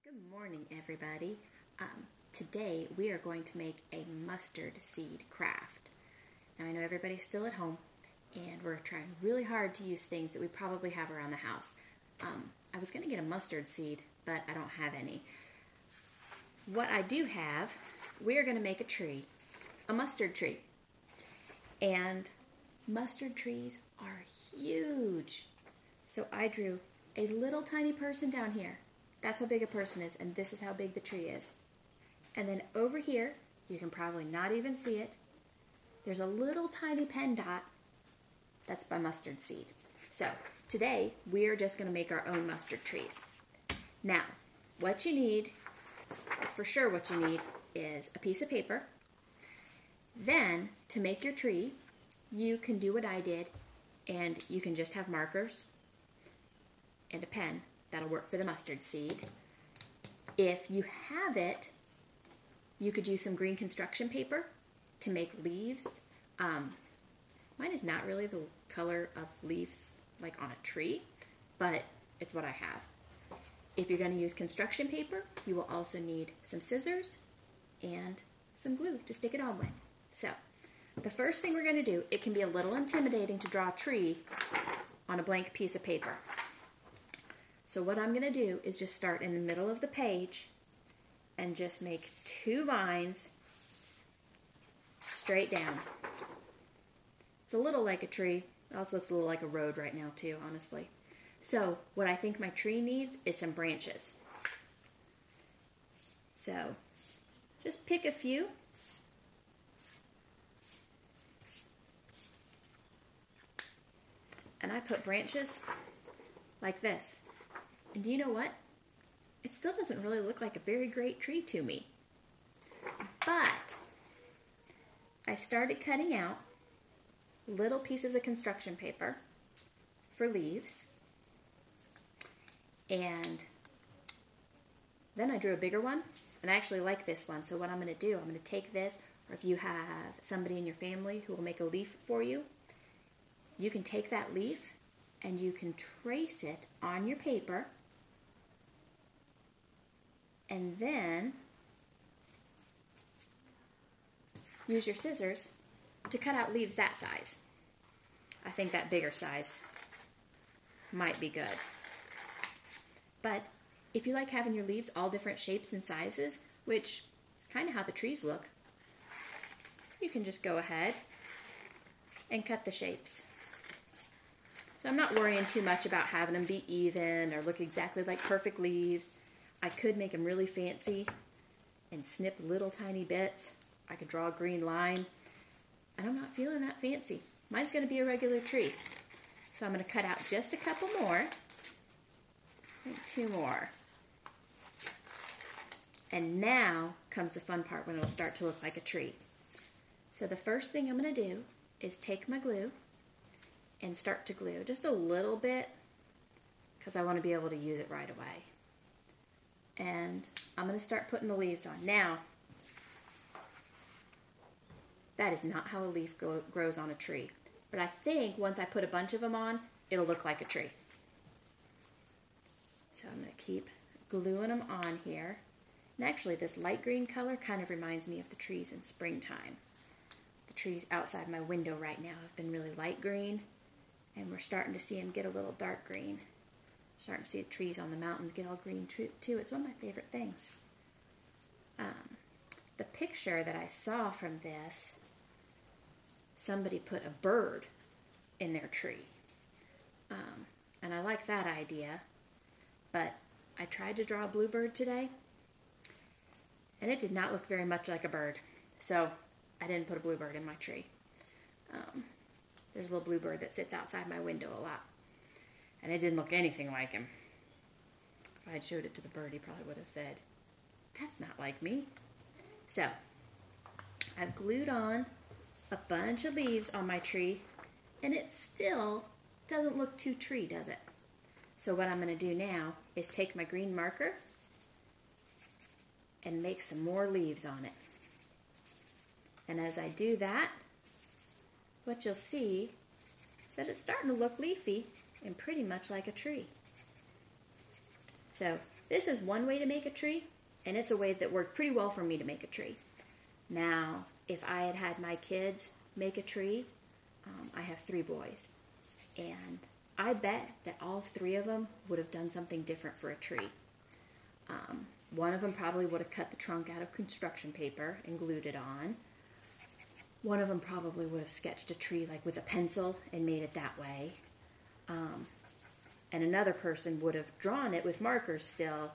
Good morning, everybody. Today we are going to make a mustard seed craft. Now I know everybody's still at home and we're trying really hard to use things that we probably have around the house. I was going to get a mustard seed, but I don't have any. What I do have, we are going to make a tree, a mustard tree. And mustard trees are huge. So I drew a little tiny person down here. That's how big a person is, and this is how big the tree is. And then over here, you can probably not even see it, there's a little tiny pen dot. That's my mustard seed. So today, we are just going to make our own mustard trees. Now, what you need, for sure what you need, is a piece of paper. Then, to make your tree, you can do what I did, and you can just have markers and a pen. That'll work for the mustard seed. If you have it, you could use some green construction paper to make leaves. Mine is not really the color of leaves like on a tree, but it's what I have. If you're going to use construction paper, you will also need some scissors and some glue to stick it on with. So, the first thing we're going to do, it can be a little intimidating to draw a tree on a blank piece of paper. So what I'm going to do is just start in the middle of the page and just make 2 lines straight down. It's a little like a tree. It also looks a little like a road right now too, honestly. So what I think my tree needs is some branches. So just pick a few. And I put branches like this. And do you know what? It still doesn't really look like a very great tree to me. But I started cutting out little pieces of construction paper for leaves. And then I drew a bigger one. And I actually like this one. So what I'm going to do, I'm going to take this, or if you have somebody in your family who will make a leaf for you, you can take that leaf and you can trace it on your paper. And then use your scissors to cut out leaves that size. I think that bigger size might be good. But if you like having your leaves all different shapes and sizes, which is kind of how the trees look, you can just go ahead and cut the shapes. So I'm not worrying too much about having them be even or look exactly like perfect leaves. I could make them really fancy and snip little tiny bits. I could draw a green line. And I'm not feeling that fancy. Mine's going to be a regular tree. So I'm going to cut out just a couple more. I think 2 more. And now comes the fun part when it'll start to look like a tree. So the first thing I'm going to do is take my glue and start to glue just a little bit because I want to be able to use it right away. And I'm going to start putting the leaves on. Now, that is not how a leaf grows on a tree. But I think once I put a bunch of them on, it'll look like a tree. So I'm going to keep gluing them on here. And actually, this light green color kind of reminds me of the trees in springtime. The trees outside my window right now have been really light green. And we're starting to see them get a little dark green. Starting to see the trees on the mountains get all green too. It's one of my favorite things. The picture that I saw from this, somebody put a bird in their tree. And I like that idea. But I tried to draw a bluebird today, and it did not look very much like a bird. So I didn't put a bluebird in my tree. There's a little bluebird that sits outside my window a lot. And it didn't look anything like him. If I had showed it to the bird, he probably would have said, "That's not like me." So, I've glued on a bunch of leaves on my tree, and it still doesn't look too tree, does it? So what I'm going to do now is take my green marker and make some more leaves on it. And as I do that, what you'll see is that it's starting to look leafy and pretty much like a tree. So this is one way to make a tree, and it's a way that worked pretty well for me to make a tree. Now, if I had had my kids make a tree, I have 3 boys, and I bet that all 3 of them would have done something different for a tree. One of them probably would have cut the trunk out of construction paper and glued it on. One of them probably would have sketched a tree like with a pencil and made it that way. And another person would have drawn it with markers still,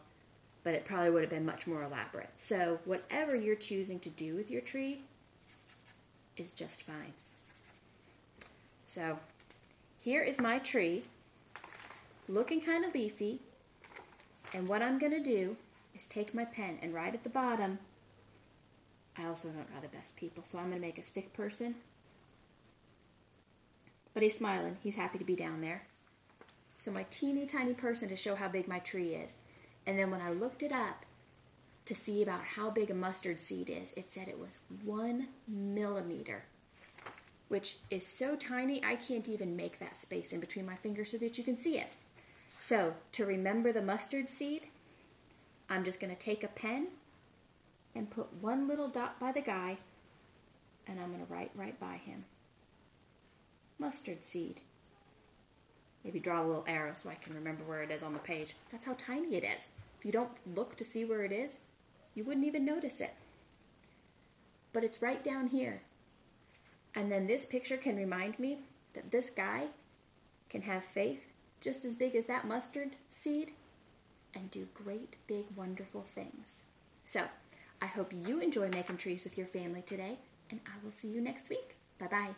but it probably would have been much more elaborate. So whatever you're choosing to do with your tree is just fine. So here is my tree, looking kind of leafy, and what I'm going to do is take my pen, and right at the bottom, I also don't draw the best people, so I'm going to make a stick person. But he's smiling. He's happy to be down there. So my teeny tiny person to show how big my tree is. And then when I looked it up to see about how big a mustard seed is, it said it was 1 millimeter, which is so tiny I can't even make that space in between my fingers so that you can see it. So to remember the mustard seed, I'm just going to take a pen and put 1 little dot by the guy, and I'm going to write right by him. Mustard seed. Maybe draw a little arrow so I can remember where it is on the page. That's how tiny it is. If you don't look to see where it is, you wouldn't even notice it. But it's right down here. And then this picture can remind me that this guy can have faith just as big as that mustard seed and do great, big, wonderful things. So, I hope you enjoy making trees with your family today, and I will see you next week. Bye-bye.